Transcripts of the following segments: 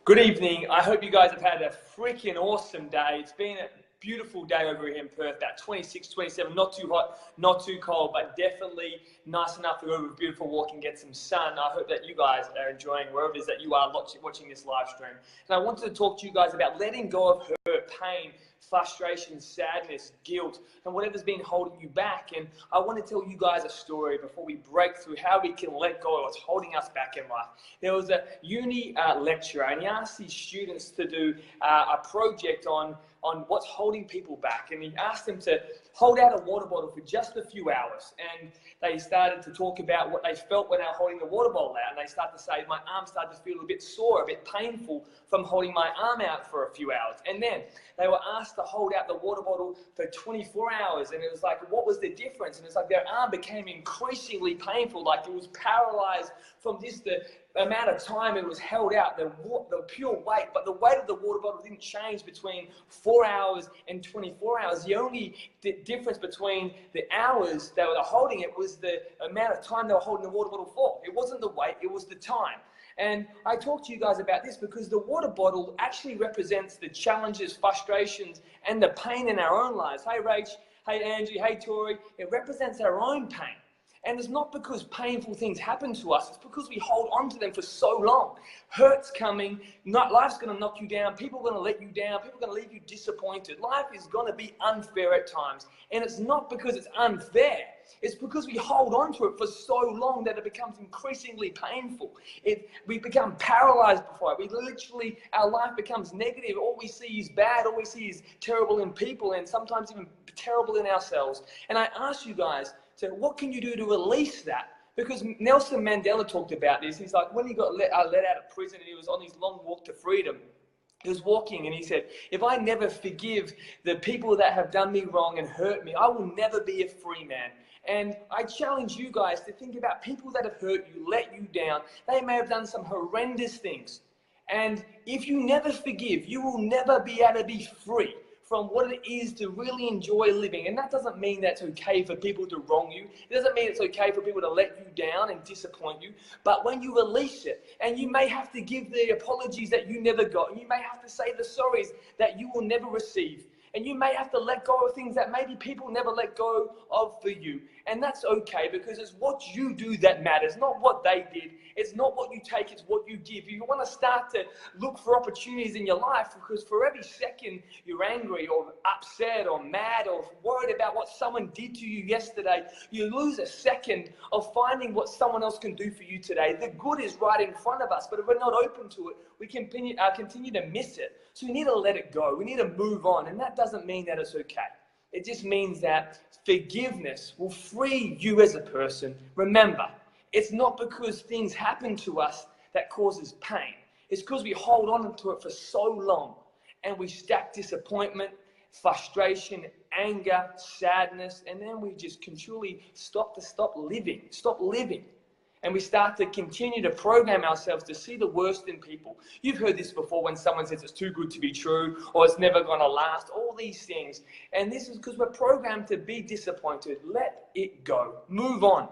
Good evening. I hope you guys have had a freaking awesome day. It's been a beautiful day over here in Perth, about 26, 27, not too hot, not too cold, but definitely nice enough to go over a beautiful walk and get some sun. I hope that you guys are enjoying wherever it is that you are watching this live stream. And I wanted to talk to you guys about letting go of hurt, pain, frustration, sadness, guilt, and whatever's been holding you back. And I want to tell you guys a story before we break through how we can let go of what's holding us back in life. There was a uni lecturer, and he asked his students to do a project on what's holding people back. And he asked them to hold out a water bottle for just a few hours. And they started to talk about what they felt when they were holding the water bottle out. And they started to say, my arm started to feel a bit sore, a bit painful from holding my arm out for a few hours. And then they were asked to hold out the water bottle for 24 hours. And it was like, what was the difference? And it's like their arm became increasingly painful, like it was paralyzed from just the amount of time it was held out, the pure weight. But the weight of the water bottle didn't change between 4 hours and 24 hours. The only difference between the hours they were holding it was the amount of time they were holding the water bottle for. It wasn't the weight, it was the time. And I talk to you guys about this because the water bottle actually represents the challenges, frustrations, and the pain in our own lives. Hey Rach, hey Angie, hey Tori, it represents our own pain. And it's not because painful things happen to us, it's because we hold on to them for so long. Hurt's coming, life's going to knock you down, people are going to let you down, people are going to leave you disappointed. Life is going to be unfair at times. And it's not because it's unfair, it's because we hold on to it for so long that it becomes increasingly painful. We become paralyzed before it. Our life becomes negative. All we see is bad, all we see is terrible in people, and sometimes even terrible in ourselves. And I ask you guys, so what can you do to release that? Because Nelson Mandela talked about this. He's like, when he got let out of prison and he was on his long walk to freedom, he was walking and he said, if I never forgive the people that have done me wrong and hurt me, I will never be a free man. And I challenge you guys to think about people that have hurt you, let you down. They may have done some horrendous things. And if you never forgive, you will never be able to be free from what it is to really enjoy living. And that doesn't mean that it's okay for people to wrong you. It doesn't mean it's okay for people to let you down and disappoint you. But when you release it, and you may have to give the apologies that you never got, and you may have to say the sorries that you will never receive, and you may have to let go of things that maybe people never let go of for you. And that's okay, because it's what you do that matters, not what they did. It's not what you take, it's what you give. You want to start to look for opportunities in your life, because for every second you're angry or upset or mad or worried about what someone did to you yesterday, you lose a second of finding what someone else can do for you today. The good is right in front of us, but if we're not open to it, we continue to miss it. So we need to let it go. We need to move on. And that doesn't mean that it's okay. It just means that forgiveness will free you as a person. Remember, it's not because things happen to us that causes pain. It's because we hold on to it for so long and we stack disappointment, frustration, anger, sadness, and then we just can truly stop living. And we start to continue to program ourselves to see the worst in people. You've heard this before when someone says it's too good to be true or it's never going to last, all these things. And this is because we're programmed to be disappointed. Let it go. Move on.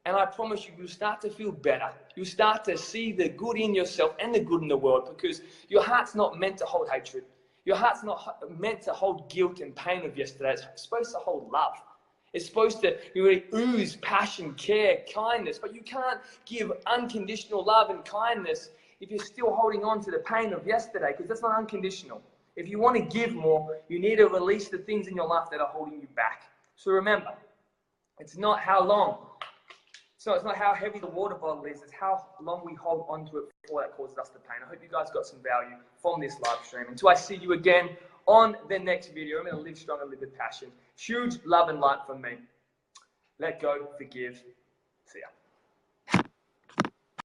And I promise you'll start to feel better. You'll start to see the good in yourself and the good in the world, because your heart's not meant to hold hatred. Your heart's not meant to hold guilt and pain of yesterday. It's supposed to hold love. It's supposed to really ooze passion, care, kindness. But you can't give unconditional love and kindness if you're still holding on to the pain of yesterday, because that's not unconditional. If you want to give more, you need to release the things in your life that are holding you back. So remember, it's not how long. So it's not how heavy the water bottle is, it's how long we hold on to it before that causes us the pain. I hope you guys got some value from this live stream. Until I see you again on the next video, I'm going to live strong and live with passion. Huge love and light from me. Let go, forgive. See ya.